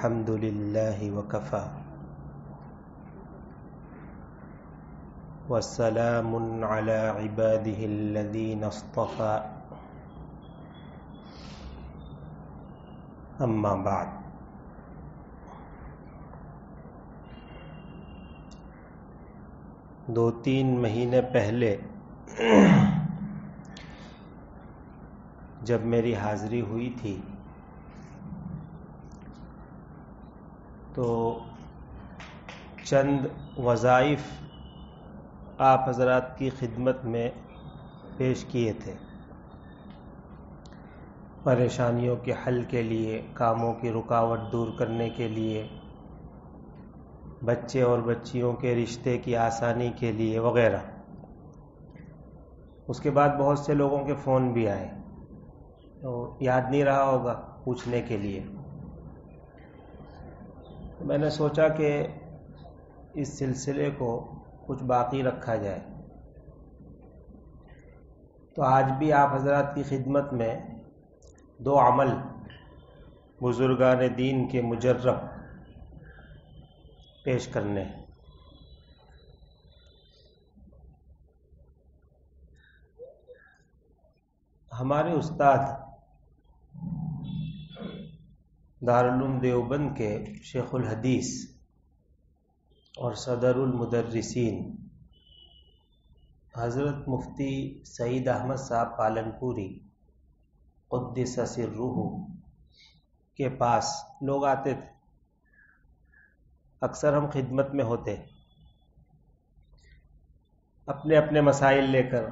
الحمد لله وكفى وسلام على عباده الذين اصطفى اما بعد. دو تین مہینے پہلے جب میری حاضری ہوئی تھی تو چند وظائف آپ حضرات کی خدمت میں پیش کیے تھے، پریشانیوں کے حل کے لیے، کاموں کی رکاوٹ دور کرنے کے لیے، بچے اور بچیوں کے رشتے کی آسانی کے لیے وغیرہ. اس کے بعد بہت سے لوگوں کے فون بھی آئے تو یاد نہیں رہا ہوگا پوچھنے کے لیے. میں نے سوچا کہ اس سلسلے کو کچھ باقی رکھا جائے، تو آج بھی آپ حضرات کی خدمت میں دو عمل بزرگان دین کے مجرب پیش کرنے ہیں. ہمارے استاد دارالعلوم دیوبند کے شیخ الحدیث اور صدر المدرسین حضرت مفتی سعید احمد صاحب پالنپوری قدس سرہ کے پاس لوگ آتے تھے. اکثر ہم خدمت میں ہوتے، اپنے اپنے مسائل لے کر،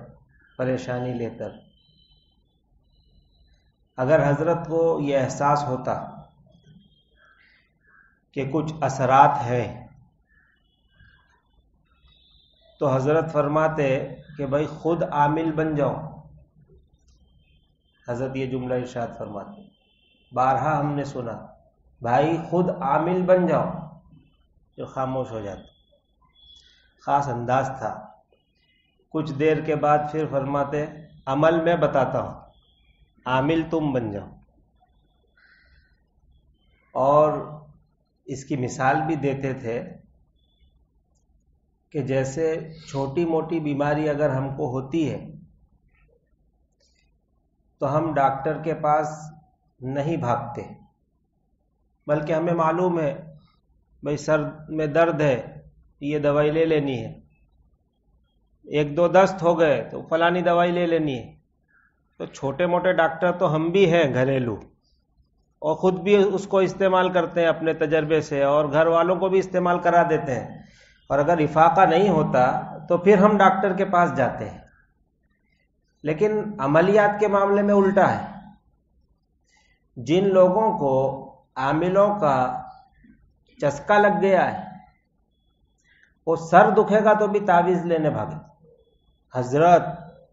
پریشانی لے کر. اگر حضرت کو یہ احساس ہوتا کہ کچھ اثرات ہیں تو حضرت فرماتے کہ بھائی خود عامل بن جاؤ. حضرت یہ جملہ ارشاد فرماتے، بارہا ہم نے سنا، بھائی خود عامل بن جاؤ. جو خاموش ہو جاتا. خاص انداز تھا. کچھ دیر کے بعد پھر فرماتے عمل میں بتاتا ہوں، عامل تم بن جاؤ. اور اس کی مثال بھی دیتے تھے کہ جیسے چھوٹی موٹی بیماری اگر ہم کو ہوتی ہے تو ہم ڈاکٹر کے پاس نہیں بھاگتے، بلکہ ہمیں معلوم ہے بھئی سر میں درد ہے، یہ دوائی لے لینی ہے. ایک دو دست ہو گئے تو فلانی دوائی لے لینی ہے. تو چھوٹے موٹے ڈاکٹر تو ہم بھی ہیں گھریلو، اور خود بھی اس کو استعمال کرتے ہیں اپنے تجربے سے، اور گھر والوں کو بھی استعمال کرا دیتے ہیں. اور اگر افاقہ نہیں ہوتا تو پھر ہم ڈاکٹر کے پاس جاتے ہیں. لیکن عملیات کے معاملے میں الٹا ہے. جن لوگوں کو عاملوں کا چسکا لگ گیا ہے وہ سر دکھے گا تو بھی تعویذ لینے بھاگے. حضرت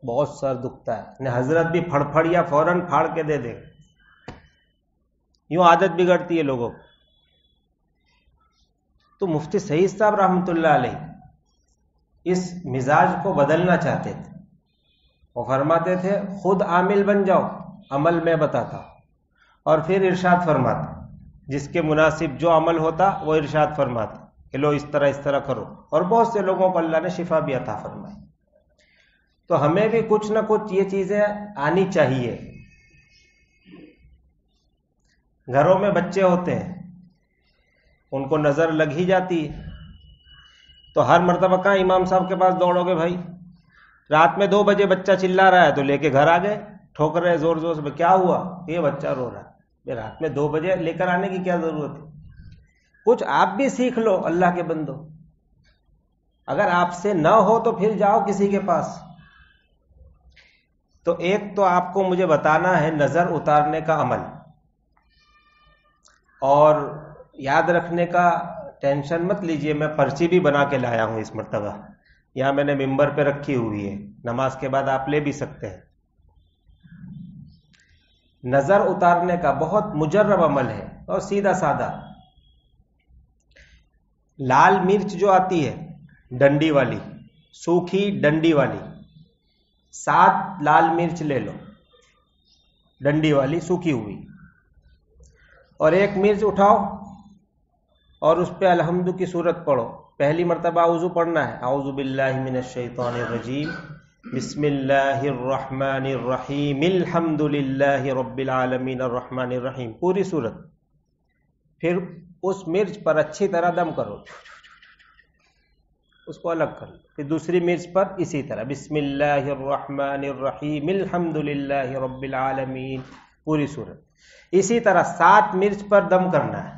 بہت سر دکھتا ہے، حضرت بھی پھڑ پھڑ یا فوراً پھاڑ کے دے دے. یوں عادت بگڑتی ہے لوگوں. تو مفتی سعید صاحب رحمۃ اللہ علیہ اس مزاج کو بدلنا چاہتے تھے. وہ فرماتے تھے خود عامل بن جاؤ، عمل میں بتاتا ہوں. اور پھر ارشاد فرماتا، جس کے مناسب جو عمل ہوتا وہ ارشاد فرماتا کہ لو اس طرح کرو. اور بہت سے لوگوں کو اللہ نے شفا بھی عطا فرمائی. تو ہمیں بھی کچھ نہ کچھ یہ چیزیں آنی چاہیے. گھروں میں بچے ہوتے ہیں، ان کو نظر لگ ہی جاتی ہے تو ہر مرتبہ کہاں امام صاحب کے پاس دوڑو گے بھائی؟ رات میں 2 بجے بچہ چلا رہا ہے تو لے کے گھر آ گئے، ٹھوک رہے زور زور سے. کیا ہوا؟ یہ بچہ رو رہا ہے. رات میں 2 بجے لے کر آنے کی کیا ضرورت ہے؟ کچھ آپ بھی سیکھ لو اللہ کے بندو. اگر آپ سے نہ ہو تو پھر جاؤ کسی کے پاس. تو ایک تو آپ کو مجھے بتانا ہے نظر اتارنے کا عمل. اور یاد رکھنے کا ٹینشن مت لیجئے، میں پرچی بھی بنا کے لایا ہوں اس مرتبہ. یہاں میں نے ممبر پہ رکھی ہوئی ہے، نماز کے بعد آپ لے بھی سکتے ہیں. نظر اتارنے کا بہت مجرب عمل ہے اور سیدھا سادہ. لال مرچ جو آتی ہے ڈنڈی والی، سوکھی ڈنڈی والی، 7 لال مرچ لے لو ڈنڈی والی سوکھی ہوئی، اور 1 مرچ اٹھاؤ اور اس پہ الحمد کی صورت پڑھو. پہلی مرتبہ اعوذ پڑھنا ہے، اعوذ باللہ من الشیطان الرجیم، بسم اللہ الرحمن الرحیم، الحمد للہ رب العالمین الرحمن الرحیم، پوری صورت. پھر اس مرچ پر اچھی طرح دم کرو، اس کو الگ کر لو. پھر دوسری مرچ پر اسی طرح بسم اللہ الرحمن الرحیم، الحمد للہ رب العالمین، پوری صورت. اسی طرح 7 مرچ پر دم کرنا ہے.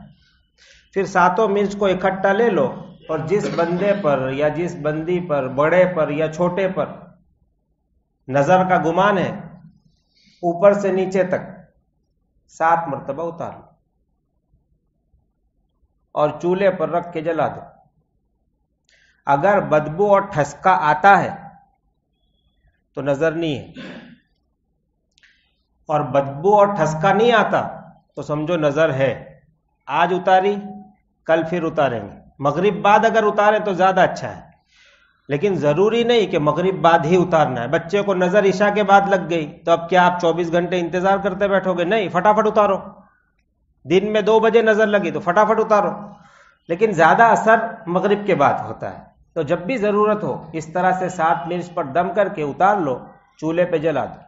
پھر 7 مرچ کو اکٹھا لے لو اور جس بندے پر یا جس بندی پر، بڑے پر یا چھوٹے پر نظر کا گمان ہے، اوپر سے نیچے تک 7 مرتبہ اتار لو اور چولہے پر رکھ کے جلا دو. اگر بدبو اور ٹھسکا آتا ہے تو نظر نہیں ہے، اور بدبو اور ٹھسکا نہیں آتا تو سمجھو نظر ہے. آج اتاری، کل پھر اتاریں گے. مغرب بعد اگر اتاریں تو زیادہ اچھا ہے، لیکن ضروری نہیں کہ مغرب بعد ہی اتارنا ہے. بچے کو نظر عشاء کے بعد لگ گئی تو اب کیا آپ 24 گھنٹے انتظار کرتے بیٹھو گے؟ نہیں، فٹافٹ اتارو. دن میں 2 بجے نظر لگی تو فٹافٹ اتارو، لیکن زیادہ اثر مغرب کے بعد ہوتا ہے. تو جب بھی ضرورت ہو اس طرح سے 7 مرچ پر دم کر کے اتار لو، چولہے پہ جلا دو.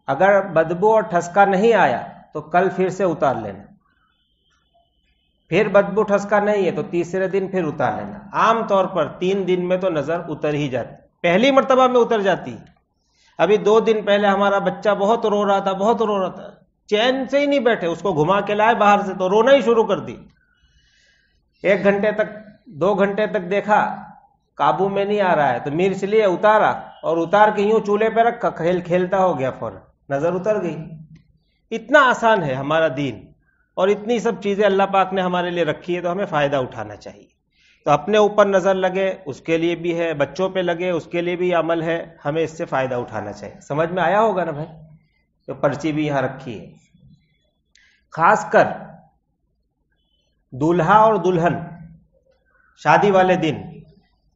اگر بدبو اور ٹھسکا نہیں آیا تو کل پھر سے اتار لینا. پھر بدبو ٹھسکا نہیں ہے تو تیسرے دن پھر اتار لینا. عام طور پر 3 دن میں تو نظر اتر ہی جاتی، پہلی مرتبہ میں اتر جاتی. ابھی 2 دن پہلے ہمارا بچہ بہت رو رہا تھا، چین سے ہی نہیں بیٹھے. اس کو گھما کے لائے باہر سے تو رونا ہی شروع کر دی. 1 گھنٹے تک 2 گھنٹے تک دیکھا قابو میں نہیں آ رہا ہے تو مرچ لیے اتارا اور اتار کے یوں چولہے پہ رکھا، کھیلتا ہو گیا، فوراً نظر اتر گئی. اتنا آسان ہے ہمارا دین، اور اتنی سب چیزیں اللہ پاک نے ہمارے لیے رکھی ہے، تو ہمیں فائدہ اٹھانا چاہیے. تو اپنے اوپر نظر لگے اس کے لیے بھی ہے، بچوں پہ لگے اس کے لیے بھی عمل ہے، ہمیں اس سے فائدہ اٹھانا چاہیے. سمجھ میں آیا ہوگا نا بھائی؟ تو پرچی بھی یہاں رکھی ہے. خاص کر دولہا اور دلہن شادی والے دن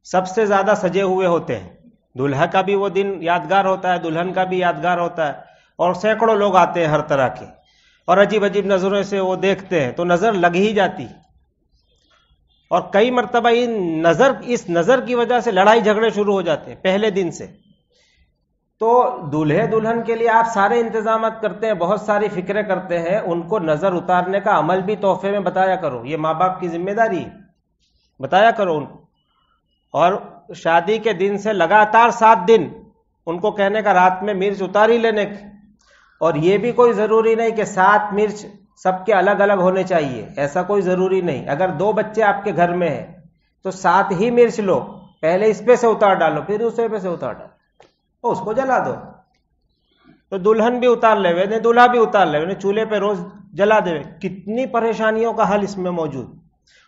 سب سے زیادہ سجے ہوئے ہوتے ہیں. دولہا کا بھی وہ دن یادگار ہوتا ہے، دلہن کا بھی یادگار ہوتا ہے، اور سینکڑوں لوگ آتے ہیں ہر طرح کے، اور عجیب عجیب نظروں سے وہ دیکھتے ہیں تو نظر لگ ہی جاتی. اور کئی مرتبہ اس نظر کی وجہ سے لڑائی جھگڑے شروع ہو جاتے ہیں پہلے دن سے. تو دولہے دلہن کے لیے آپ سارے انتظامات کرتے ہیں، بہت ساری فکریں کرتے ہیں، ان کو نظر اتارنے کا عمل بھی تحفے میں بتایا کرو. یہ ماں باپ کی ذمہ داری ہے، بتایا کرو ان کو. اور شادی کے دن سے لگاتار 7 دن ان کو کہنے کا رات میں مرچ اتار ہی لینے کی. اور یہ بھی کوئی ضروری نہیں کہ 7 مرچ سب کے الگ الگ ہونے چاہیے، ایسا کوئی ضروری نہیں. اگر 2 بچے آپ کے گھر میں ہیں تو 7 ہی مرچ لو، پہلے اس پہ سے اتار ڈالو، پھر دوسرے پہ سے اتار ڈالو، اس کو جلا دو. تو دلہن بھی اتار لے وے، دولہا بھی اتار لے وے، چولہے پہ روز جلا دے. کتنی پریشانیوں کا حل اس میں موجود.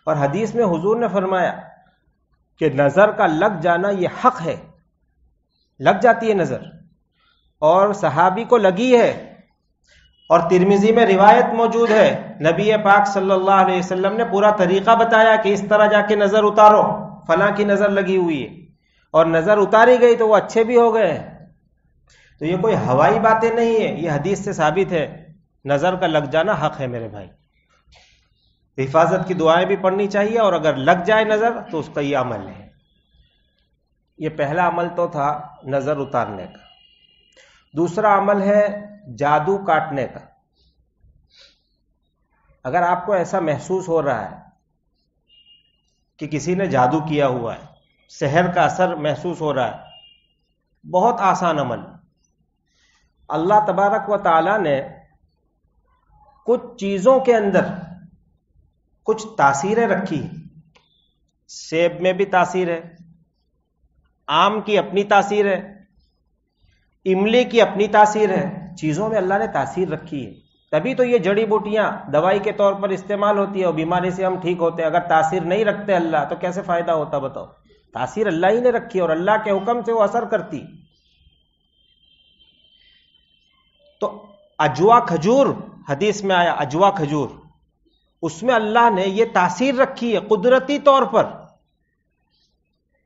اور حدیث میں حضور نے فرمایا کہ نظر کا لگ جانا یہ حق ہے، لگ جاتی ہے نظر، اور صحابی کو لگی ہے. اور ترمذی میں روایت موجود ہے، نبی پاک صلی اللہ علیہ وسلم نے پورا طریقہ بتایا کہ اس طرح جا کے نظر اتارو، فلاں کی نظر لگی ہوئی ہے، اور نظر اتاری گئی تو وہ اچھے بھی ہو گئے. تو یہ کوئی ہوائی باتیں نہیں ہے، یہ حدیث سے ثابت ہے. نظر کا لگ جانا حق ہے میرے بھائی. حفاظت کی دعائیں بھی پڑھنی چاہیے، اور اگر لگ جائے نظر تو اس کا یہ عمل ہے. یہ پہلا عمل تو تھا نظر اتارنے کا. دوسرا عمل ہے جادو کاٹنے کا. اگر آپ کو ایسا محسوس ہو رہا ہے کہ کسی نے جادو کیا ہوا ہے، سحر کا اثر محسوس ہو رہا ہے، بہت آسان عمل. اللہ تبارک و تعالی نے کچھ چیزوں کے اندر کچھ تاثیریں رکھی. سیب میں بھی تاثیر ہے، آم کی اپنی تاثیر ہے، املی کی اپنی تاثیر ہے. چیزوں میں اللہ نے تاثیر رکھی ہے، تبھی تو یہ جڑی بوٹیاں دوائی کے طور پر استعمال ہوتی ہے اور بیماری سے ہم ٹھیک ہوتے ہیں. اگر تاثیر نہیں رکھتے اللہ تو کیسے فائدہ ہوتا بتاؤ؟ تاثیر اللہ ہی نے رکھی اور اللہ کے حکم سے وہ اثر کرتی. تو اجوا کھجور، حدیث میں آیا اجوا کھجور، اس میں اللہ نے یہ تاثیر رکھی ہے قدرتی طور پر.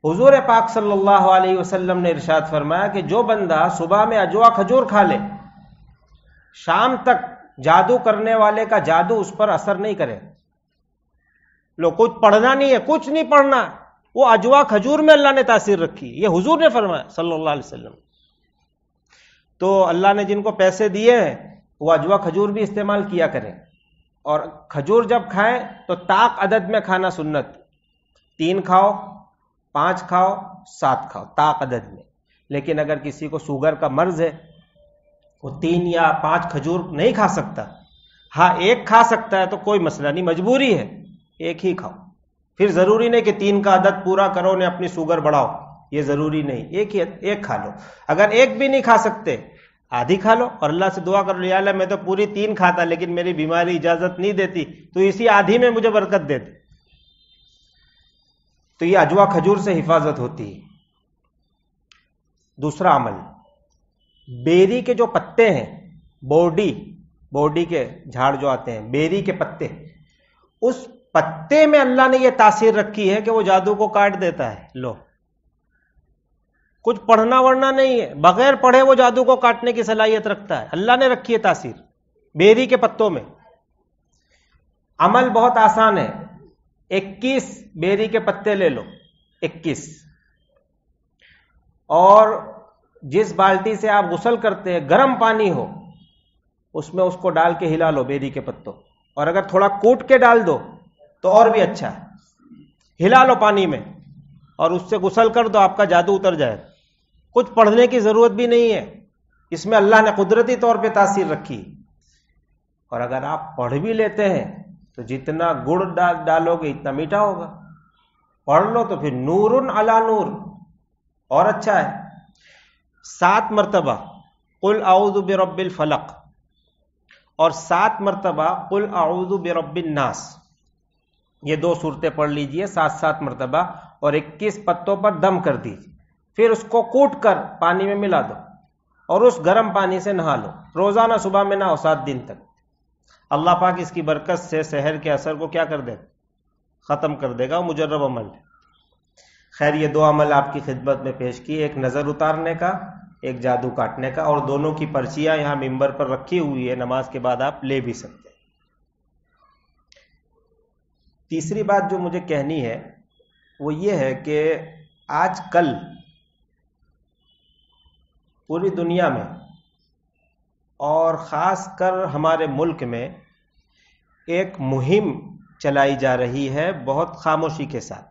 حضور پاک صلی اللہ علیہ وسلم نے ارشاد فرمایا کہ جو بندہ صبح میں اجوا کھجور کھا لے، شام تک جادو کرنے والے کا جادو اس پر اثر نہیں کرے. لو کچھ پڑھنا نہیں ہے، کچھ نہیں پڑھنا، وہ اجوا کھجور میں اللہ نے تاثیر رکھی، یہ حضور نے فرمایا صلی اللہ علیہ وسلم. تو اللہ نے جن کو پیسے دیے ہیں وہ اجوا کھجور بھی استعمال کیا کریں، اور کھجور جب کھائیں تو طاق عدد میں کھانا سنت، 3 کھاؤ، 5 کھاؤ، 7 کھاؤ، طاق عدد میں. لیکن اگر کسی کو شوگر کا مرض ہے، وہ 3 یا 5 کھجور نہیں کھا سکتا، ہاں 1 کھا سکتا ہے تو کوئی مسئلہ نہیں، مجبوری ہے 1 ہی کھاؤ. پھر ضروری نہیں کہ 3 کا عدد پورا کرو نے اپنی شوگر بڑھاؤ، یہ ضروری نہیں، 1 کھا لو. اگر 1 بھی نہیں کھا سکتے، آدھی کھا لو اور اللہ سے دعا کر لو، یا اللہ میں تو پوری 3 کھاتا لیکن میری بیماری اجازت نہیں دیتی، تو اسی آدھی میں مجھے برکت دے دے. تو یہ اجوا کھجور سے حفاظت ہوتی ہے. دوسرا عمل، بیری کے جو پتے ہیں، بورڈی کے جھاڑ جو آتے ہیں، بیری کے پتے، اس پتے میں اللہ نے یہ تاثیر رکھی ہے کہ وہ جادو کو کاٹ دیتا ہے. لو، کچھ پڑھنا ورنا نہیں ہے، بغیر پڑھے وہ جادو کو کاٹنے کی صلاحیت رکھتا ہے، اللہ نے رکھی ہے تاثیر بیری کے پتوں میں. عمل بہت آسان ہے، 21 بیری کے پتے لے لو، 21، اور جس بالٹی سے آپ غسل کرتے ہیں گرم پانی ہو، اس میں اس کو ڈال کے ہلا لو بیری کے پتوں، اور اگر تھوڑا کوٹ کے ڈال دو تو اور بھی اچھا ہے. ہلا لو پانی میں اور اس سے غسل کر دو، آپ کا جادو اتر جائے. کچھ پڑھنے کی ضرورت بھی نہیں ہے، اس میں اللہ نے قدرتی طور پہ تاثیر رکھی. اور اگر آپ پڑھ بھی لیتے ہیں تو جتنا گڑ ڈالو گے اتنا میٹھا ہوگا. پڑھ لو تو پھر نور علی نور، اور اچھا ہے. 7 مرتبہ قل اعوذ برب الفلق اور 7 مرتبہ قل اعوذ برب الناس، یہ 2 صورتیں پڑھ لیجئے 7 مرتبہ، اور 21 پتوں پر دم کر دیجئے. پھر اس کو کوٹ کر پانی میں ملا دو اور اس گرم پانی سے نہا لو، روزانہ صبح میں نہاؤ 7 دن تک. اللہ پاک اس کی برکت سے سحر کے اثر کو کیا کر دے گا؟ ختم کر دے گا. مجرب عمل ہے. خیر، یہ 2 عمل آپ کی خدمت میں پیش کی، ایک نظر اتارنے کا، ایک جادو کاٹنے کا، اور دونوں کی پرچیاں یہاں ممبر پر رکھی ہوئی ہے، نماز کے بعد آپ لے بھی سکتے ہیں. تیسری بات جو مجھے کہنی ہے وہ یہ ہے کہ آج کل پوری دنیا میں اور خاص کر ہمارے ملک میں ایک مہم چلائی جا رہی ہے بہت خاموشی کے ساتھ،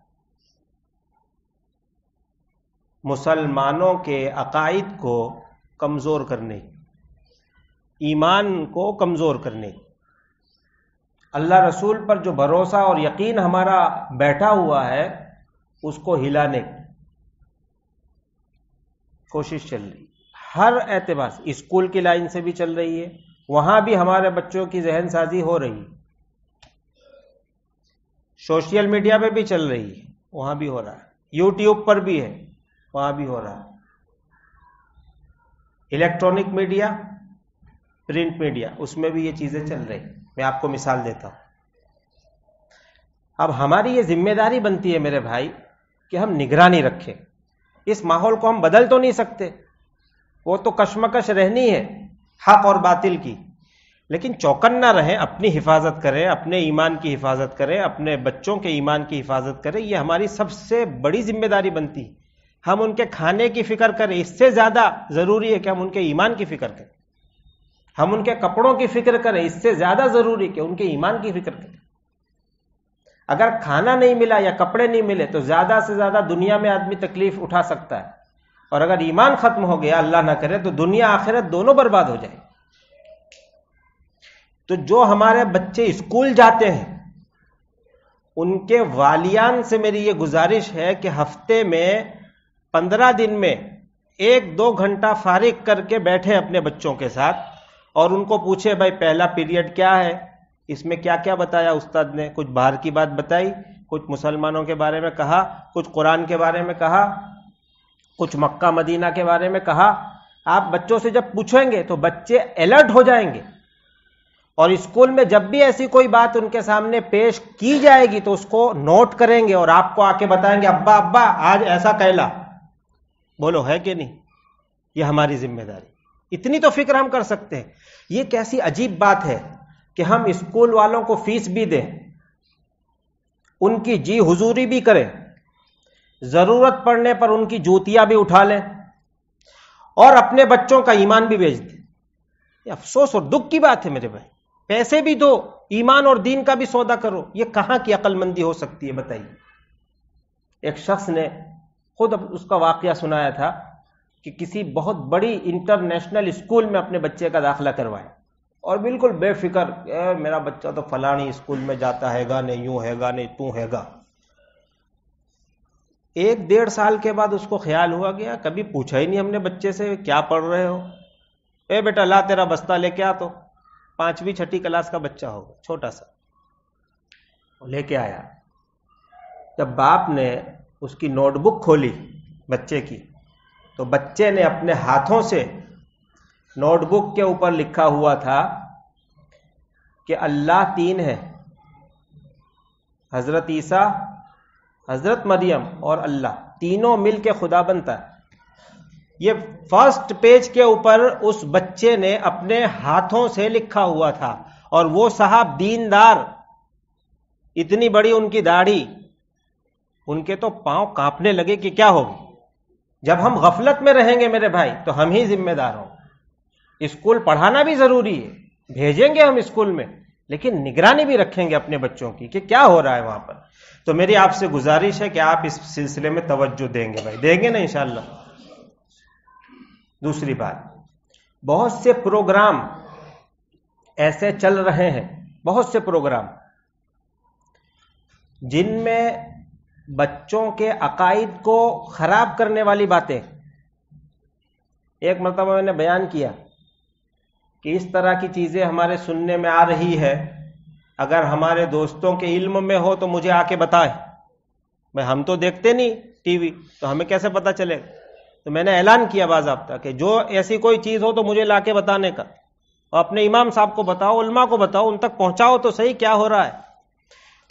مسلمانوں کے عقائد کو کمزور کرنے، ایمان کو کمزور کرنے، اللہ رسول پر جو بھروسہ اور یقین ہمارا بیٹھا ہوا ہے اس کو ہلانے کی کوشش چل رہی ہے. ہر اعتبار سے اسکول کی لائن سے بھی چل رہی ہے، وہاں بھی ہمارے بچوں کی ذہن سازی ہو رہی ہے، سوشل میڈیا پہ بھی چل رہی ہے، وہاں بھی ہو رہا ہے، یوٹیوب پر بھی ہے، وہاں بھی ہو رہا ہے، الیکٹرانک میڈیا، پرنٹ میڈیا، اس میں بھی یہ چیزیں چل رہی. میں آپ کو مثال دیتا ہوں. اب ہماری یہ ذمہ داری بنتی ہے میرے بھائی کہ ہم نگرانی رکھیں. اس ماحول کو ہم بدل تو نہیں سکتے، وہ تو کشمکش رہنی ہے حق اور باطل کی، لیکن چوکنا رہیں، اپنی حفاظت کریں، اپنے ایمان کی حفاظت کریں، اپنے بچوں کے ایمان کی حفاظت کریں. یہ ہماری سب سے بڑی ذمہ داری بنتی ہے. ہم ان کے کھانے کی فکر کریں، اس سے زیادہ ضروری ہے کہ ہم ان کے ایمان کی فکر کریں. ہم ان کے کپڑوں کی فکر کریں، اس سے زیادہ ضروری کہ ان کے ایمان کی فکر کریں. اگر کھانا نہیں ملا یا کپڑے نہیں ملے تو زیادہ سے زیادہ دنیا میں آدمی تکلیف اٹھا سکتا ہے، اور اگر ایمان ختم ہو گیا اللہ نہ کرے تو دنیا آخرت دونوں برباد ہو جائے. تو جو ہمارے بچے اسکول جاتے ہیں ان کے والیان سے میری یہ گزارش ہے کہ ہفتے میں 15 دن میں 1-2 گھنٹہ فارغ کر کے بیٹھے اپنے بچوں کے ساتھ اور ان کو پوچھے بھائی پہلا پیریڈ کیا ہے، اس میں کیا کیا بتایا استاد نے، کچھ باہر کی بات بتائی، کچھ مسلمانوں کے بارے میں کہا، کچھ قرآن کے بارے میں کہا، کچھ مکہ مدینہ کے بارے میں کہا. آپ بچوں سے جب پوچھیں گے تو بچے الرٹ ہو جائیں گے، اور اسکول میں جب بھی ایسی کوئی بات ان کے سامنے پیش کی جائے گی تو اس کو نوٹ کریں گے اور آپ کو آ کے بتائیں گے ابا ابا آج ایسا کہلا. بولو ہے کہ نہیں؟ یہ ہماری ذمہ داری. اتنی تو فکر ہم کر سکتے ہیں. یہ کیسی عجیب بات ہے کہ ہم اسکول والوں کو فیس بھی دیں ان کی جی حضوری بھی کریں، ضرورت پڑنے پر ان کی جوتیاں بھی اٹھا لیں اور اپنے بچوں کا ایمان بھی بیچ دیں. یہ افسوس اور دکھ کی بات ہے میرے بھائی. پیسے بھی دو، ایمان اور دین کا بھی سودا کرو. یہ کہاں کی عقل مندی ہو سکتی ہے بتائیے. ایک شخص نے خود اس کا واقعہ سنایا تھا کہ کسی بہت بڑی انٹرنیشنل اسکول میں اپنے بچے کا داخلہ کروائے اور بالکل بے فکر، میرا بچہ تو فلانی اسکول میں جاتا ہے گا، نہیں یوں ہے گا، نہیں تو ہے گا. 1-1.5 سال کے بعد اس کو خیال ہوا گیا، کبھی پوچھا ہی نہیں ہم نے بچے سے کیا پڑھ رہے ہو. اے بیٹا لا تیرا بستہ لے کے آ. تو 5ویں 6ٹھی کلاس کا بچہ ہوگا، چھوٹا سا، لے کے آیا. جب باپ نے اس کی نوٹ بک کھولی بچے کی، تو بچے نے اپنے ہاتھوں سے نوٹ بک کے اوپر لکھا ہوا تھا کہ اللہ 3 ہے، حضرت عیسیٰ، حضرت مریم اور اللہ تینوں مل کے خدا بنتا ہے. یہ فرسٹ پیج کے اوپر اس بچے نے اپنے ہاتھوں سے لکھا ہوا تھا. اور وہ صاحب دیندار، اتنی بڑی ان کی داڑھی، ان کے تو پاؤں کانپنے لگے کہ کیا ہوگی. جب ہم غفلت میں رہیں گے میرے بھائی تو ہم ہی ذمہ دار ہوں. اسکول پڑھانا بھی ضروری ہے، بھیجیں گے ہم اسکول میں، لیکن نگرانی بھی رکھیں گے اپنے بچوں کی کہ کیا ہو رہا ہے وہاں پر. تو میری آپ سے گزارش ہے کہ آپ اس سلسلے میں توجہ دیں گے بھائی، دیں گے نا انشاءاللہ. دوسری بات، بہت سے پروگرام ایسے چل رہے ہیں، بہت سے پروگرام جن میں بچوں کے عقائد کو خراب کرنے والی باتیں. ایک مرتبہ میں نے بیان کیا کہ اس طرح کی چیزیں ہمارے سننے میں آ رہی ہے، اگر ہمارے دوستوں کے علم میں ہو تو مجھے آ کے بتائے. میں ہم تو دیکھتے نہیں ٹی وی، تو ہمیں کیسے پتا چلے. تو میں نے اعلان کیا باضابطہ کہ جو ایسی کوئی چیز ہو تو مجھے لا کے بتانے کا، اور اپنے امام صاحب کو بتاؤ، علماء کو بتاؤ، ان تک پہنچاؤ تو صحیح کیا ہو رہا ہے.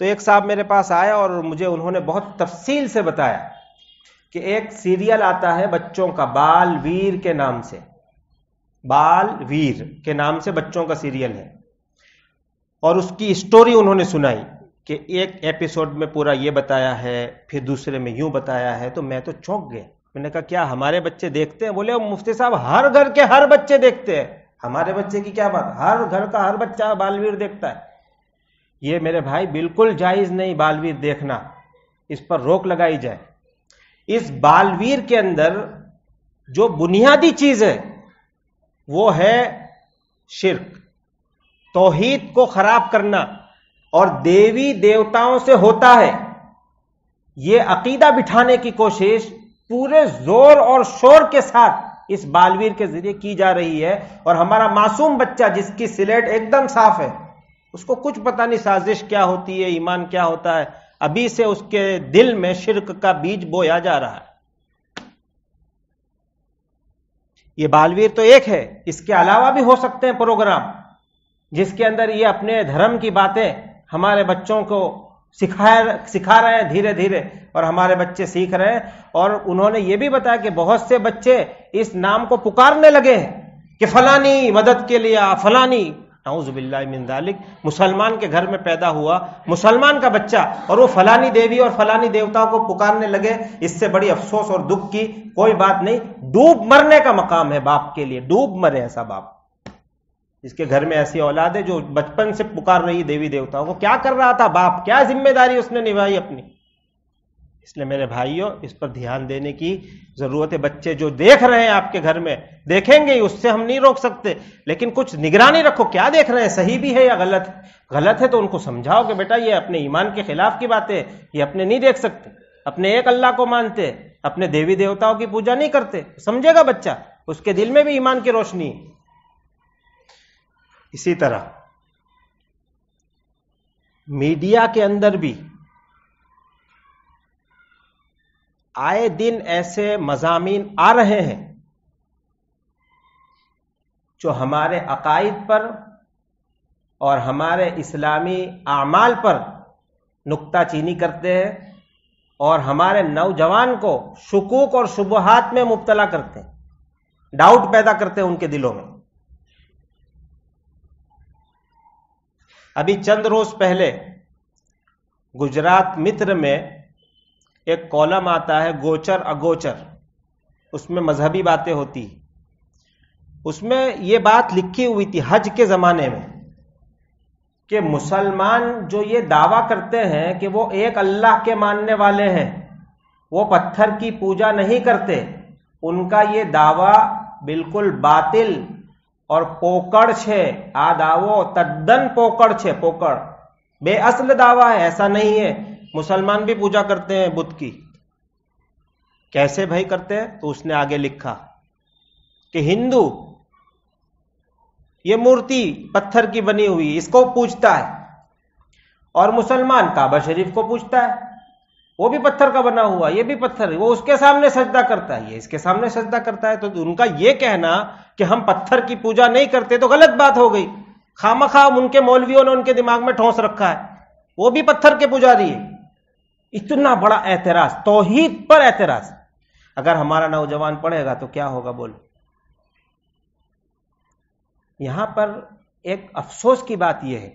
تو ایک صاحب میرے پاس آیا اور مجھے انہوں نے بہت تفصیل سے بتایا کہ ایک سیریل آتا ہے بچوں کا، بال ویر کے نام سے، بال ویر کے نام سے بچوں کا سیریل ہے. اور اس کی اسٹوری انہوں نے سنائی کہ ایک ایپیسوڈ میں پورا یہ بتایا ہے، پھر دوسرے میں یوں بتایا ہے. تو میں تو چونک گیا. میں نے کہا کیا ہمارے بچے دیکھتے ہیں؟ بولے مفتی صاحب ہر گھر کے ہر بچے دیکھتے ہیں. ہمارے بچے کی کیا بات، ہر گھر کا ہر بچہ بالویر دیکھتا ہے. یہ میرے بھائی بالکل جائز نہیں بالویر دیکھنا، اس پر روک لگائی جائے. اس بالویر کے اندر جو بنیادی چیز ہے وہ ہے شرک، توحید کو خراب کرنا، اور دیوی دیوتاؤں سے ہوتا ہے. یہ عقیدہ بٹھانے کی کوشش پورے زور اور شور کے ساتھ اس بالویر کے ذریعے کی جا رہی ہے. اور ہمارا معصوم بچہ جس کی سلیٹ ایک دم صاف ہے، اس کو کچھ پتہ نہیں سازش کیا ہوتی ہے، ایمان کیا ہوتا ہے. ابھی سے اس کے دل میں شرک کا بیج بویا جا رہا ہے. یہ بالویر تو ایک ہے، اس کے علاوہ بھی ہو سکتے ہیں پروگرام جس کے اندر یہ اپنے دھرم کی باتیں ہمارے بچوں کو سکھا رہے ہیں دھیرے دھیرے، اور ہمارے بچے سیکھ رہے ہیں. اور انہوں نے یہ بھی بتایا کہ بہت سے بچے اس نام کو پکارنے لگے ہیں کہ فلانی مدد کے لیے، فلانی. اعوذ باللہ من ذالک. مسلمان کے گھر میں پیدا ہوا، مسلمان کا بچہ، اور وہ فلانی دیوی اور فلانی دیوتا کو پکارنے لگے. اس سے بڑی افسوس اور دکھ کی کوئی بات نہیں. ڈوب مرنے کا مقام ہے باپ کے لیے، ڈوب مرے ایسا باپ جس کے گھر میں ایسی اولاد ہے جو بچپن سے پکار رہی دیوی دیوتاؤں کو. کیا کر رہا تھا باپ، کیا ذمہ داری اس نے نبھائی اپنی. اس لیے میرے بھائیوں اس پر دھیان دینے کی ضرورت ہے. بچے جو دیکھ رہے ہیں آپ کے گھر میں، دیکھیں گے، اس سے ہم نہیں روک سکتے، لیکن کچھ نگرانی رکھو. کیا دیکھ رہے ہیں، صحیح بھی ہے یا غلط؟ غلط ہے تو ان کو سمجھاؤ کہ بیٹا یہ اپنے ایمان کے خلاف کی باتیں، یہ اپنے نہیں دیکھ سکتے. اپنے ایک اللہ کو مانتے، اپنے دیوی دیوتاؤں کی پوجا نہیں کرتے. سمجھے گا بچہ، اس کے دل میں بھی ایمان کی روشنی. اسی طرح میڈیا کے اندر بھی آئے دن ایسے مضامین آ رہے ہیں جو ہمارے عقائد پر اور ہمارے اسلامی اعمال پر نکتہ چینی کرتے ہیں، اور ہمارے نوجوان کو شکوک اور شبہات میں مبتلا کرتے ہیں، ڈاؤٹ پیدا کرتے ہیں ان کے دلوں میں. ابھی چند روز پہلے گجرات متر میں ایک کالم آتا ہے گوچر اگوچر، اس میں مذہبی باتیں ہوتی، اس میں یہ بات لکھی ہوئی تھی حج کے زمانے میں کہ مسلمان جو یہ دعویٰ کرتے ہیں کہ وہ ایک اللہ کے ماننے والے ہیں، وہ پتھر کی پوجا نہیں کرتے، ان کا یہ دعویٰ بالکل باطل اور پوکڑ چھے، آداو تدن پوکڑ چھے، پوکڑ بے اصل دعویٰ ہے، ایسا نہیں ہے۔ مسلمان بھی پوجا کرتے ہیں بت کی۔ کیسے بھائی کرتے ہیں؟ تو اس نے آگے لکھا کہ ہندو یہ مورتی پتھر کی بنی ہوئی اس کو پوجتا ہے، اور مسلمان کعبہ شریف کو پوجتا ہے، وہ بھی پتھر کا بنا ہوا، یہ بھی پتھر، وہ اس کے سامنے سجدہ کرتا ہے، یہ اس کے سامنے سجدہ کرتا ہے۔ تو ان کا یہ کہنا کہ ہم پتھر کی پوجا نہیں کرتے تو غلط بات ہو گئی۔ خامخواہ ان کے مولویوں نے ان کے دماغ میں ٹھونس رکھا ہے، وہ بھی پتھر کے پجاری ہے۔ اتنا بڑا اعتراض، توحید پر اعتراض۔ اگر ہمارا نوجوان پڑھے گا تو کیا ہوگا بولو؟ یہاں پر ایک افسوس کی بات یہ ہے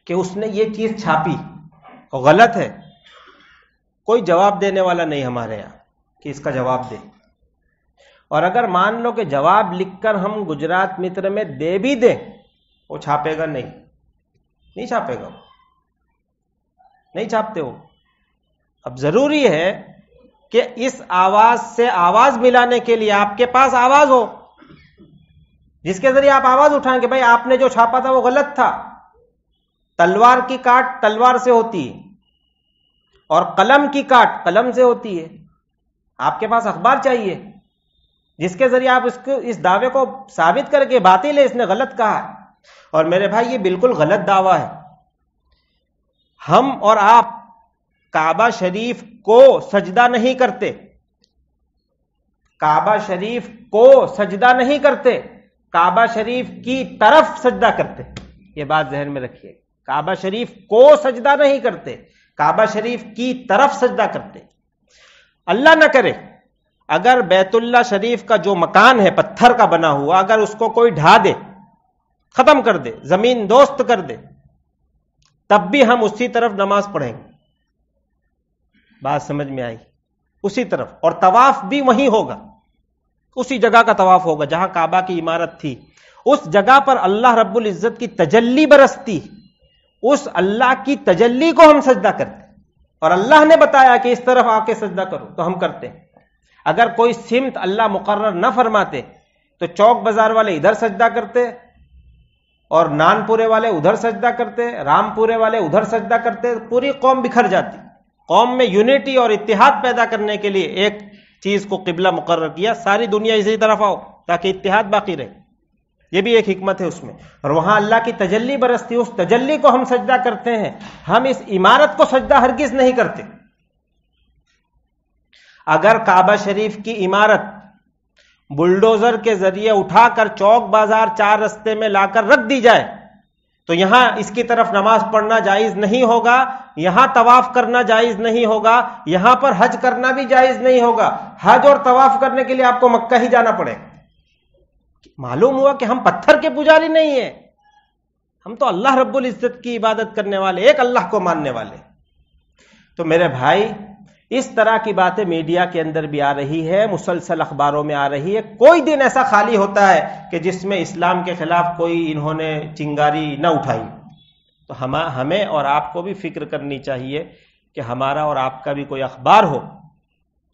کہ اس نے یہ چیز چھاپی اور غلط ہے، کوئی جواب دینے والا نہیں ہمارے یہاں کہ اس کا جواب دے، اور اگر مان لو کہ جواب لکھ کر ہم گجرات متر میں دے بھی دیں، وہ چھاپے گا نہیں چھاپے گا، نہیں چھاپتے وہ۔ اب ضروری ہے کہ اس آواز سے آواز ملانے کے لیے آپ کے پاس آواز ہو جس کے ذریعے آپ آواز اٹھائیں کہ بھائی آپ نے جو چھاپا تھا وہ غلط تھا۔ تلوار کی کاٹ تلوار سے ہوتی ہے اور قلم کی کاٹ قلم سے ہوتی ہے۔ آپ کے پاس اخبار چاہیے جس کے ذریعے آپ اس دعوے کو ثابت کر کے باطل ہے، اس نے غلط کہا ہے۔ اور میرے بھائی یہ بالکل غلط دعویٰ ہے۔ ہم اور آپ کعبہ شریف کو سجدہ نہیں کرتے، کعبہ شریف کو سجدہ نہیں کرتے، کعبہ شریف کی طرف سجدہ کرتے۔ یہ بات ذہن میں رکھیے، کعبہ شریف کو سجدہ نہیں کرتے، کعبہ شریف کی طرف سجدہ کرتے۔ اللہ نہ کرے اگر بیت اللہ شریف کا جو مکان ہے پتھر کا بنا ہوا، اگر اس کو کوئی ڈھا دے، ختم کر دے، زمین دوست کر دے، تب بھی ہم اسی طرف نماز پڑھیں گے۔ بات سمجھ میں آئی؟ اسی طرف، اور طواف بھی وہیں ہوگا، اسی جگہ کا طواف ہوگا جہاں کعبہ کی عمارت تھی۔ اس جگہ پر اللہ رب العزت کی تجلی برستی، اس اللہ کی تجلی کو ہم سجدہ کرتے، اور اللہ نے بتایا کہ اس طرف آ کے سجدہ کرو تو ہم کرتے ہیں۔ اگر کوئی سمت اللہ مقرر نہ فرماتے تو چوک بازار والے ادھر سجدہ کرتے اور نان پورے والے ادھر سجدہ کرتے، رام پورے والے ادھر سجدہ کرتے، پوری قوم بکھر جاتی۔ قوم میں یونٹی اور اتحاد پیدا کرنے کے لیے ایک چیز کو قبلہ مقرر کیا، ساری دنیا اسی طرف آؤ تاکہ اتحاد باقی رہے۔ یہ بھی ایک حکمت ہے اس میں، اور وہاں اللہ کی تجلی برستی، اس تجلی کو ہم سجدہ کرتے ہیں۔ ہم اس عمارت کو سجدہ ہرگز نہیں کرتے۔ اگر کعبہ شریف کی عمارت بلڈوزر کے ذریعے اٹھا کر چوک بازار چار رستے میں لا کر رکھ دی جائے تو یہاں اس کی طرف نماز پڑھنا جائز نہیں ہوگا، یہاں طواف کرنا جائز نہیں ہوگا، یہاں پر حج کرنا بھی جائز نہیں ہوگا۔ حج اور طواف کرنے کے لیے آپ کو مکہ ہی جانا پڑے۔ معلوم ہوا کہ ہم پتھر کے پجاری نہیں ہیں، ہم تو اللہ رب العزت کی عبادت کرنے والے، ایک اللہ کو ماننے والے۔ تو میرے بھائی اس طرح کی باتیں میڈیا کے اندر بھی آ رہی ہے، مسلسل اخباروں میں آ رہی ہے۔ کوئی دن ایسا خالی ہوتا ہے کہ جس میں اسلام کے خلاف کوئی انہوں نے چنگاری نہ اٹھائی۔ تو ہمیں اور آپ کو بھی فکر کرنی چاہیے کہ ہمارا اور آپ کا بھی کوئی اخبار ہو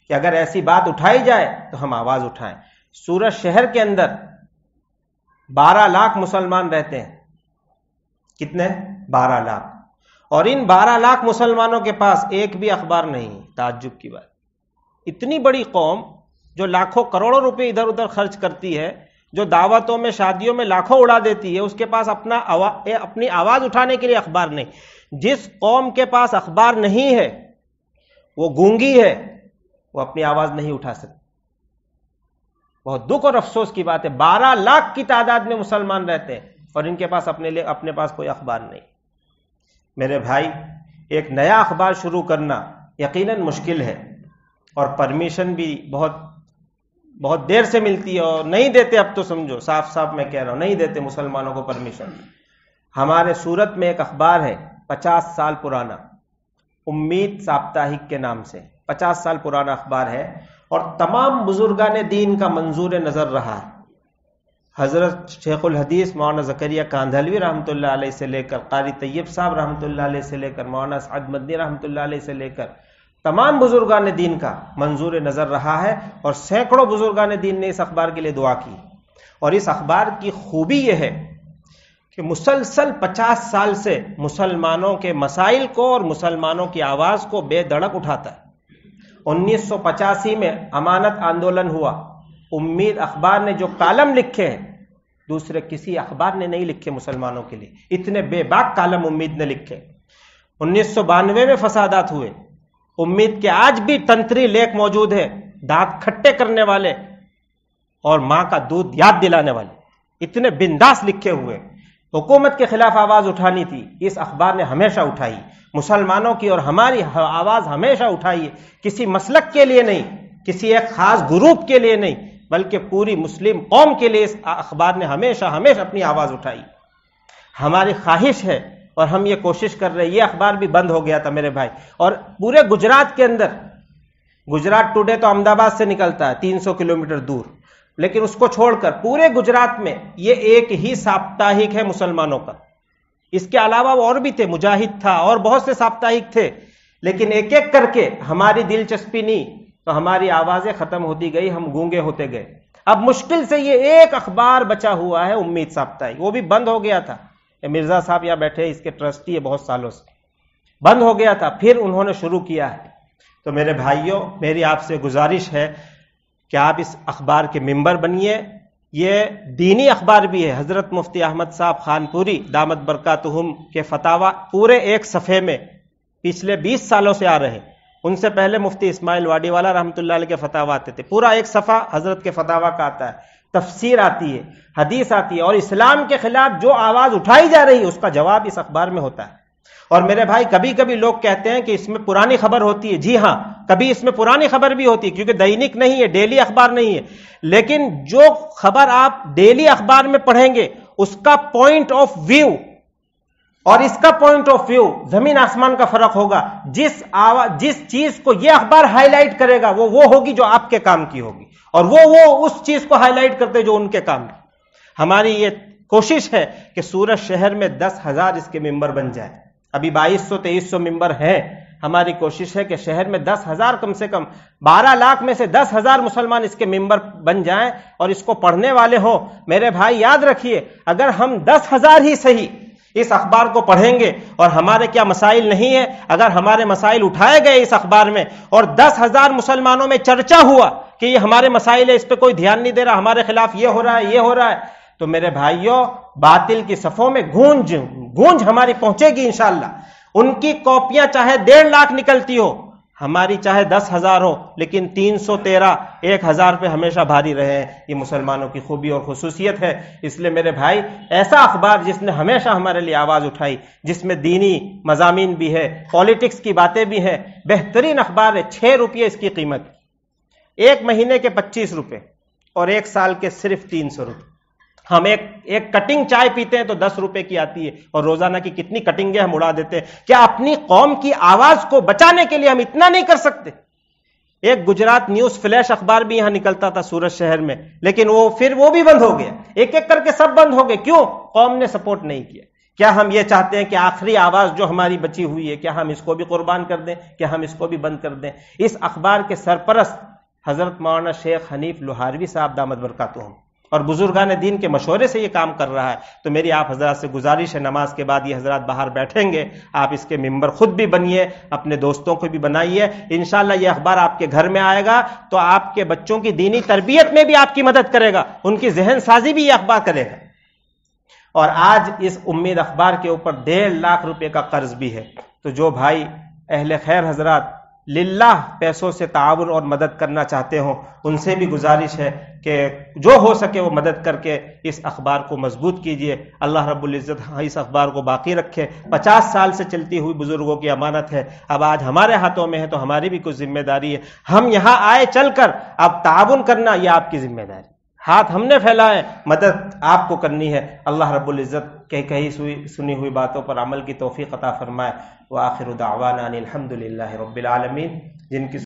کہ اگر ایسی بات اٹھائی جائے تو ہم آواز اٹھائیں۔ سورت شہر کے اندر 12 لاکھ مسلمان رہتے ہیں۔ کتنے؟ 12 لاکھ۔ اور ان 12 لاکھ مسلمانوں کے پاس ایک بھی اخبار نہیں۔ تعجب کی بات، اتنی بڑی قوم جو لاکھوں کروڑوں روپے ادھر ادھر خرچ کرتی ہے، جو دعوتوں میں شادیوں میں لاکھوں اڑا دیتی ہے، اس کے پاس اپنی آواز اٹھانے کے لیے اخبار نہیں۔ جس قوم کے پاس اخبار نہیں ہے وہ گونگی ہے، وہ اپنی آواز نہیں اٹھا سکتی۔ بہت دکھ اور افسوس کی بات ہے، 12 لاکھ کی تعداد میں مسلمان رہتے ہیں اور ان کے پاس اپنے پاس کوئی اخبار نہیں۔ میرے بھائی ایک نیا اخبار شروع کرنا یقیناً مشکل ہے، اور پرمیشن بھی بہت دیر سے ملتی ہے، اور نہیں دیتے۔ اب تو سمجھو صاف صاف میں کہہ رہا ہوں، نہیں دیتے مسلمانوں کو پرمیشن۔ ہمارے سورت میں ایک اخبار ہے 50 سال پرانا، امید ساپتاہک کے نام سے 50 سال پرانا اخبار ہے اور تمام بزرگان دین کا منظور نظر رہا ہے. حضرت شیخ الحدیث مولانا زکریا کاندھلوی رحمۃ اللہ علیہ سے لے کر قاری طیب صاحب رحمۃ اللہ علیہ سے لے کر مولانا سعد مدنی رحمۃ اللہ علیہ سے لے کر تمام بزرگان دین کا منظور نظر رہا ہے اور سینکڑوں بزرگان دین نے اس اخبار کے لیے دعا کی. اور اس اخبار کی خوبی یہ ہے کہ مسلسل 50 سال سے مسلمانوں کے مسائل کو اور مسلمانوں کی آواز کو بے دھڑک اٹھاتا ہے. 1985 میں امانت آندولن ہوا. امید اخبار نے جو کالم لکھے ہیں دوسرے کسی اخبار نے نہیں لکھے مسلمانوں کے لیے. اتنے بے باک کالم امید نے لکھے. 1992 میں فسادات ہوئے. امید کے آج بھی تنتری لیک موجود ہے, دانت کھٹے کرنے والے اور ماں کا دودھ یاد دلانے والے. اتنے بنداس لکھے ہوئے. حکومت کے خلاف آواز اٹھانی تھی, اس اخبار نے ہمیشہ اٹھائی. مسلمانوں کی اور ہماری آواز ہمیشہ اٹھائی ہے. کسی مسلک کے لیے نہیں, کسی ایک خاص گروپ کے لیے نہیں, بلکہ پوری مسلم قوم کے لیے اس اخبار نے ہمیشہ اپنی آواز اٹھائی. ہماری خواہش ہے اور ہم یہ کوشش کر رہے ہیں. یہ اخبار بھی بند ہو گیا تھا میرے بھائی, اور پورے گجرات کے اندر, گجرات ٹوڈے تو احمد آباد سے نکلتا ہے 300 کلومیٹر دور, لیکن اس کو چھوڑ کر پورے گجرات میں یہ ایک ہی ساپتاہک ہے مسلمانوں کا. اس کے علاوہ اور بھی تھے, مجاہد تھا اور بہت سے ساپتاہک تھے, لیکن ایک ایک کر کے ہماری دلچسپی نہیں تو ہماری آوازیں ختم ہوتی گئی, ہم گونگے ہوتے گئے. اب مشکل سے یہ ایک اخبار بچا ہوا ہے امید ساپتاہک, وہ بھی بند ہو گیا تھا. مرزا صاحب یہاں بیٹھے, اس کے ٹرسٹی ہے, بہت سالوں سے بند ہو گیا تھا, پھر انہوں نے شروع کیا ہے. تو میرے بھائیوں, میری آپ سے گزارش ہے کہ آپ اس اخبار کے ممبر بنیے. یہ دینی اخبار بھی ہے. حضرت مفتی احمد صاحب خانپوری دامت برکاتہم کے فتاوی پورے ایک صفحے میں پچھلے 20 سالوں سے آ رہے ہیں. ان سے پہلے مفتی اسماعیل واڈی والا رحمۃ اللہ علیہ کے فتاوی آتے تھے. پورا ایک صفحہ حضرت کے فتاوی کا آتا ہے, تفسیر آتی ہے, حدیث آتی ہے, اور اسلام کے خلاف جو آواز اٹھائی جا رہی ہے اس کا جواب اس اخبار میں ہوتا ہے. اور میرے بھائی, کبھی کبھی لوگ کہتے ہیں کہ اس میں پرانی خبر ہوتی ہے. جی ہاں, کبھی اس میں پرانی خبر بھی ہوتی ہے, کیونکہ دینک نہیں ہے, ڈیلی اخبار نہیں ہے. لیکن جو خبر آپ ڈیلی اخبار میں پڑھیں گے اس کا پوائنٹ آف ویو اور اس کا پوائنٹ آف ویو زمین آسمان کا فرق ہوگا. جس چیز کو یہ اخبار ہائی لائٹ کرے گا وہ ہوگی جو آپ کے کام کی ہوگی, اور وہ اس چیز کو ہائی لائٹ کرتے جو ان کے کام کی. ہماری یہ کوشش ہے کہ سورت شہر میں 10,000 اس کے ممبر بن جائے. ابھی 2200-2300 ممبر ہیں. ہماری کوشش ہے کہ شہر میں 10,000 کم سے کم 12 لاکھ میں سے 10,000 مسلمان اس کے ممبر بن جائیں اور اس کو پڑھنے والے ہوں. میرے بھائی یاد رکھیے, اگر ہم 10,000 ہی صحیح اس اخبار کو پڑھیں گے, اور ہمارے کیا مسائل نہیں ہیں, اگر ہمارے مسائل اٹھائے گئے اس اخبار میں اور 10,000 مسلمانوں میں چرچا ہوا کہ یہ ہمارے مسائل ہے, اس پہ کوئی دھیان نہیں دے رہا, ہمارے خلاف یہ ہو رہا ہے, یہ ہو رہا ہے, تو میرے بھائیوں باطل کی صفوں میں گونج ہماری پہنچے گی انشاءاللہ. ان کی کاپیاں چاہے 1.5 لاکھ نکلتی ہو, ہماری چاہے 10,000 ہو, لیکن 313 1,000 پہ ہمیشہ بھاری رہے ہیں. یہ مسلمانوں کی خوبی اور خصوصیت ہے. اس لیے میرے بھائی, ایسا اخبار جس نے ہمیشہ ہمارے لیے آواز اٹھائی, جس میں دینی مضامین بھی ہے, پالیٹکس کی باتیں بھی ہیں, بہترین اخبار ہے. 6 روپے اس کی قیمت, 1 مہینے کے 25 روپے اور 1 سال کے صرف 300 روپے. ہم ایک کٹنگ چائے پیتے ہیں تو 10 روپے کی آتی ہے, اور روزانہ کی کتنی کٹنگیں ہم اڑا دیتے ہیں. کیا اپنی قوم کی آواز کو بچانے کے لیے ہم اتنا نہیں کر سکتے؟ ایک گجرات نیوز فلیش اخبار بھی یہاں نکلتا تھا سورت شہر میں, لیکن وہ بھی بند ہو گیا. ایک ایک کر کے سب بند ہو گئے. کیوں؟ قوم نے سپورٹ نہیں کیا. کیا ہم یہ چاہتے ہیں کہ آخری آواز جو ہماری بچی ہوئی ہے, کیا ہم اس کو بھی قربان کر دیں, کیا ہم اس کو بھی بند کر دیں؟ اس اخبار کے سرپرست حضرت مولانا شیخ حنیف لوہاروی صاحب دامت برکاتہم اور بزرگان دین کے مشورے سے یہ کام کر رہا ہے. تو میری آپ حضرات سے گزارش ہے, نماز کے بعد یہ حضرات باہر بیٹھیں گے, آپ اس کے ممبر خود بھی بنیے, اپنے دوستوں کو بھی بنائیے. انشاءاللہ یہ اخبار آپ کے گھر میں آئے گا تو آپ کے بچوں کی دینی تربیت میں بھی آپ کی مدد کرے گا, ان کی ذہن سازی بھی یہ اخبار کرے گا. اور آج اس امید اخبار کے اوپر 1.5 لاکھ روپے کا قرض بھی ہے. تو جو بھائی اہل خیر حضرات للہ پیسوں سے تعاون اور مدد کرنا چاہتے ہوں, ان سے بھی گزارش ہے کہ جو ہو سکے وہ مدد کر کے اس اخبار کو مضبوط کیجئے. اللہ رب العزت اس اخبار کو باقی رکھے. 50 سال سے چلتی ہوئی بزرگوں کی امانت ہے, اب آج ہمارے ہاتھوں میں ہے تو ہماری بھی کچھ ذمہ داری ہے. ہم یہاں آئے چل کر, اب تعاون کرنا یہ آپ کی ذمہ داری. ہاتھ ہم نے پھیلائے، مدد آپ کو کرنی ہے۔ اللہ رب العزت کہی سنی ہوئی باتوں پر عمل کی توفیق عطا فرمائے۔ وآخر دعوانا ان الحمد للہ رب العالمین۔ جن کی